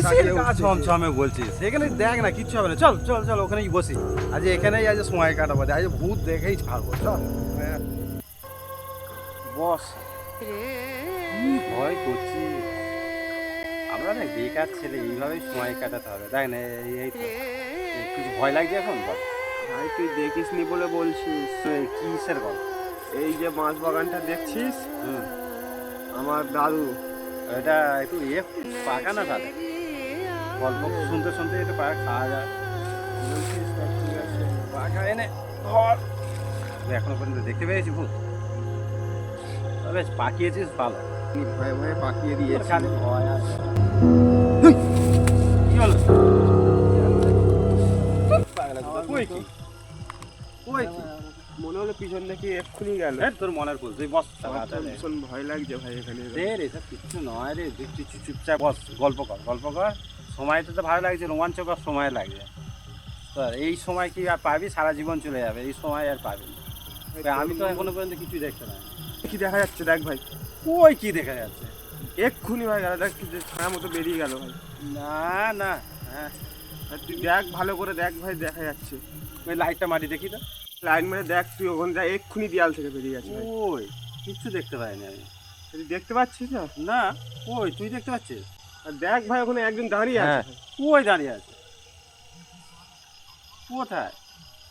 কিসের গা ছমছমে বলছিস? এখানে দেখ না, কিচ্ছু হবে না। চল চল চল, ওখানেই বসি। আজ এখানেই আজ সময় কাটাবো, আজ ভূত দেখেই ছাড়বো। চল বস। কি ভয় করছি আমরা, না বেকার ছেলে, এইভাবেই সময় কাটাতে হবে। দেখ না, এই তো কিছু ভয় লাগছে এখন। বল ভাই তুই দেখিস নি বলে বলছিস। কিসের গল্প? এই যে মাছ বাগানটা দেখছিস, হুম, আমার দাদু। এটা একটু পাকা না তাহলে? গল্প শুনতে শুনতে একটু পাকা খাওয়া যায়। বলছিস তা ঠিক আছে। পাকা এনে ধর। তুই এখনো পর্যন্ত দেখতে পেয়েছি ভূত? তবে পাকিয়েছিস ভালো। তুই ভয়ে ভয়ে পাকিয়ে দিয়েছিস। খালি ভয় আছে। কি হলো? কই কি? কই কি? মনে হলো পিছন থেকে এক্ষুনি গেল। তোর মনের ভুল, তুই বস। আমার তো ভীষণ ভয় লাগছে ভাই এখানে। রে রে, সব কিচ্ছু নয় রে, তুই চুপচাপ বস, গল্প কর গল্প কর। সময়টা তো ভালো লাগছে, রোমাঞ্চকর সময় লাগছে। তো এই সময় কি আর পাবি? সারা জীবন চলে যাবে, এই সময় আর পাবি না। আমি তো এখনো পর্যন্ত কিছুই দেখতে পাই। কি দেখা যাচ্ছে দেখ ভাই। কই কি দেখা যাচ্ছে? এক্ষুনি ভাই গাড়িটা কি ছায়া মতো বেরিয়ে গেল ভাই। না না, হ্যাঁ আর তুই দেখ ভালো করে দেখ ভাই, দেখা যাচ্ছে। ওই লাইটটা মারি দেখি তো। লাইন মেরে দেখ তুই, ওখানে যা এক্ষুনি দেয়াল থেকে বেরিয়ে গেছে ভাই। ওই কিচ্ছু দেখতে পাইনি আমি। তুই দেখতে পাচ্ছিস না? না, ওই তুই দেখতে পাচ্ছিস? আর দেখ ভাই ওখানে একজন দাঁড়িয়ে আছে। হ্যাঁ, ওই দাঁড়িয়ে আছে। কোথায়?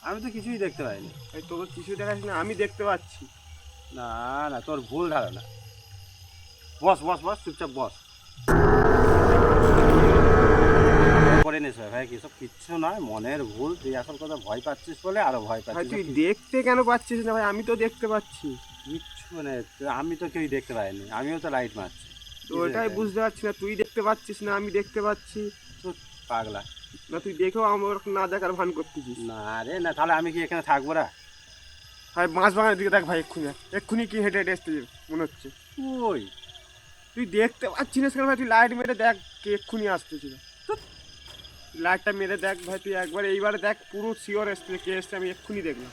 আমি তো কিছুই দেখতে পাইনি। ভাই তোকে কিছু দেখাচ্ছি না, আমি দেখতে পাচ্ছি। না না, তোর ভুল ধারণা। বস বস বস, চুপচাপ বস। করে নিস ভাই, কি সব কিচ্ছু নয়, মনের ভুল। তুই আসল কথা ভয় পাচ্ছিস বলে আরো ভয় ভাই পাচ্ছিস। তুই দেখতে কেন পাচ্ছিস না ভাই? আমি তো দেখতে পাচ্ছি। কিচ্ছু মানে আমি তো কেউই দেখতে পাইনি, আমিও তো লাইট মারছি। তো ওটাই বুঝতে পারছি না, তুই দেখতে পাচ্ছিস না আমি দেখতে পাচ্ছি। চুপ, পাগলা। না তুই দেখেও আমার না দেখার ভান করতেছিস। না রে না, তাহলে আমি কি এখানে থাকবো না? ভাই মাছ বাগানের দিকে দেখ ভাই, এক্ষুনি এক্ষুনি কি হেঁটে হেঁটে আসতে মনে হচ্ছে। ওই তুই দেখতে পাচ্ছিস না কেন ভাই? তুই লাইট মেরে দেখ, কে এক্ষুনি আসতেছিল। লাইটটা মেরে দেখ ভাই তুই একবার, এইবারে দেখ পুরো শিওর এসছে কে এসছে। আমি এক্ষুনি দেখলাম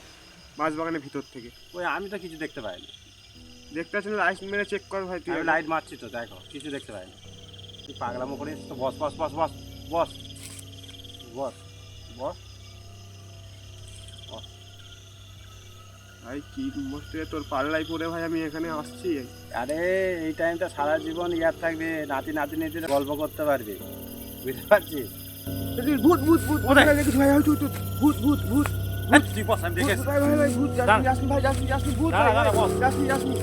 মাছ বাগানের ভিতর থেকে। ওই আমি তো কিছু দেখতে পাইনি। দেখতে পাচ্ছিস না? লাইট মেরে চেক কর ভাই তুই। আমি লাইট মারছি তো, দেখো কিছু দেখতে পাইনি। তুই পাগলামো করিস তো। বস বস বস বস বস বস বস। ভাই কি মস্ত তোর পাল্লাই পড়ে ভাই আমি এখানে আসছি। আরে এই টাইমটা সারা জীবন ইয়ার থাকবে, নাতি নাতিনিদের গল্প করতে পারবি, বুঝতে পারছিস? ভূত ভূত ভূত কোথায়? দেখেছি ভাই, ভূত ভূত ভূত তুই বস, আমি দেখে ভাই ভাই ভাই ভূত। দাঁড়া। যাসনি ভাই, যাসনি যাসনি ভূত দাঁড়া, ভাই, দাঁড়া, বস। যাসনি যাসনি।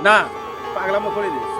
না, পাগলামো করে দিস।